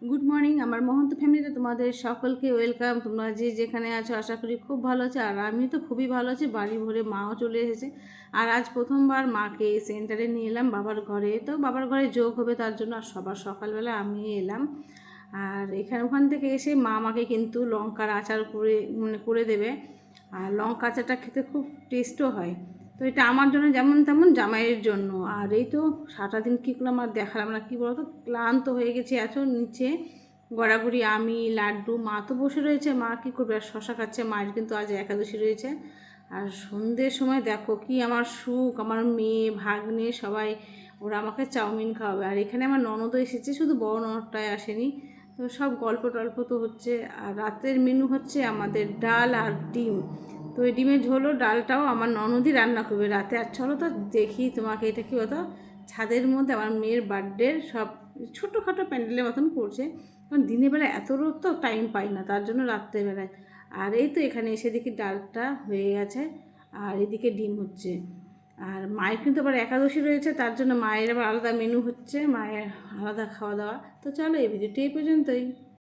Good morning আমার মহন্ত ফ্যামিলিতে তোমাদের সকলকে ওয়েলকাম। তোমরা যে যেখানে আছো আশা করি খুব ভালো আছো, আর আমি তো খুবই ভালো আছি। বাড়ি ভরে মাও চলে এসেছে, আর আজ প্রথমবার মাকে এই সেন্টারে নিয়ে এলাম বাবার ঘরে। তো বাবার ঘরে যোগ হবে তার জন্য আর সবার সকালবেলা আমি এলাম। আর ওখান থেকে এসে মা আমাকে কিন্তু লঙ্কার আচার করে দেবে। আর লঙ্কা আচারটা খেতে খুব টেস্টও হয়। তো এটা আমার জন্য যেমন তেমন, জামাইয়ের জন্য। আর এই তো সারাদিন কী করলাম আর দেখালাম না, কী বলতো, ক্লান্ত হয়ে গেছি এত নিচে গড়াগড়ি। আমি লাড্ডু, মা তো বসে রয়েছে, মা কী করবে, আর শশা খাচ্ছে। মায়ের কিন্তু আজ একাদশী রয়েছে। আর সন্ধ্যের সময় দেখো কি আমার সুখ, আমার মেয়ে ভাগ্নে সবাই, ওরা আমাকে চাউমিন খাওয়াবে। আর এখানে আমার ননদও এসেছে, শুধু বড় ননদটাই আসেনি। তো সব গল্প টল্প তো হচ্ছে। আর রাতের মেনু হচ্ছে আমাদের ডাল আর ডিম। তো এই ডিমের ঝোলও ডালটাও আমার ননদই রান্না করবে রাতে। আর চলো তো দেখি তোমাকে, এটা কী হতো, ছাদের মধ্যে আমার মেয়ের বার্থডের সব ছোটোখাটো প্যান্ডেলের মতন করছে। কারণ দিনের বেলা এত রোদ তো টাইম পাই না, তার জন্য রাত্রেবেলায়। আর এই তো এখানে এসে দেখি ডালটা হয়ে গেছে, আর এদিকে ডিম হচ্ছে। আর মায়ের কিন্তু আবার একাদশী রয়েছে, তার জন্য মায়ের আবার আলাদা মেনু হচ্ছে, মায়ের আলাদা খাওয়া দাওয়া। তো চলো এই ভিডিওটি এই পর্যন্তই।